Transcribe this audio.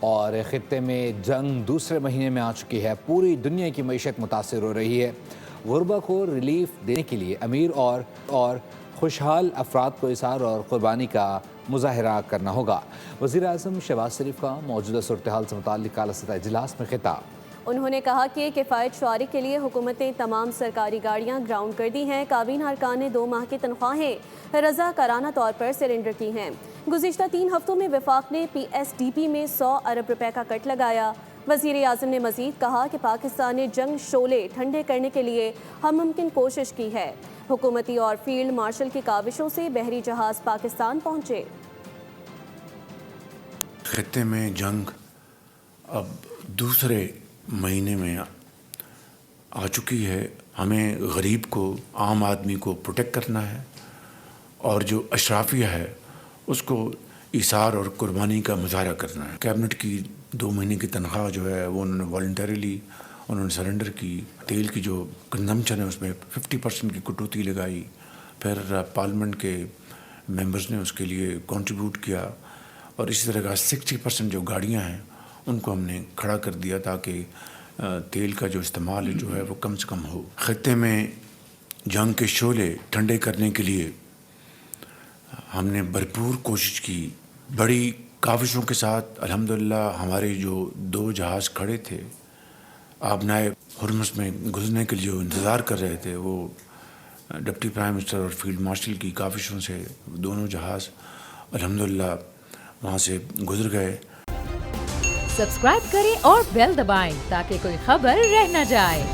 اور خطے میں جنگ دوسرے مہینے میں آ چکی ہے. پوری دنیا کی معیشت متاثر ہو رہی ہے. غربا کو ریلیف دینے کے لیے امیر اور خوشحال افراد کو اظہار اور قربانی کا مظاہرہ کرنا ہوگا. وزیر اعظم شہباز شریف کا موجودہ صورتحال سے متعلق اعلیٰ سطحی اجلاس میں خطاب. انہوں نے کہا کہ کفایت شعاری کے لیے حکومتیں تمام سرکاری گاڑیاں گراؤنڈ کر دی ہیں. کابینہ ارکان نے 2 ماہ کی تنخواہیں رضاکارانہ طور پر سرنڈر کی ہیں. گزشتہ 3 ہفتوں میں وفاق نے پی ایس ڈی پی میں 100 ارب روپے کا کٹ لگایا. وزیر اعظم نے مزید کہا کہ پاکستان نے جنگ شعلے ٹھنڈے کرنے کے لیے ہر ممکن کوشش کی ہے. حکومتی اور فیلڈ مارشل کی کاوشوں سے بحری جہاز پاکستان پہنچے. خطے میں جنگ اب دوسرے مہینے میں آ چکی ہے. ہمیں غریب کو، عام آدمی کو پروٹیکٹ کرنا ہے اور جو اشرافیہ ہے اس کو ایثار اور قربانی کا مظاہرہ کرنا ہے. کیبنٹ کی 2 مہینے کی تنخواہ جو ہے وہ انہوں نے والنٹریلی سرنڈر کی. تیل کی جو کنزمپشن ہے اس میں 50% کی کٹوتی لگائی. پھر پارلیمنٹ کے ممبرز نے اس کے لیے کنٹریبیوٹ کیا اور اسی طرح کا 60% جو گاڑیاں ہیں ان کو ہم نے کھڑا کر دیا تاکہ تیل کا جو استعمال جو ہے وہ کم سے کم ہو. خطے میں جنگ کے شعلے ٹھنڈے کرنے کے لیے ہم نے بھرپور کوشش کی. بڑی کاوشوں کے ساتھ الحمدللہ ہمارے جو 2 جہاز کھڑے تھے آبنائے ہرمز میں گزرنے کے لیے جو انتظار کر رہے تھے، وہ ڈپٹی پرائم منسٹر اور فیلڈ مارشل کی کاوشوں سے دونوں جہاز الحمدللہ وہاں سے گزر گئے. سبسکرائب کریں اور بیل دبائیں تاکہ کوئی خبر رہ نہ جائے.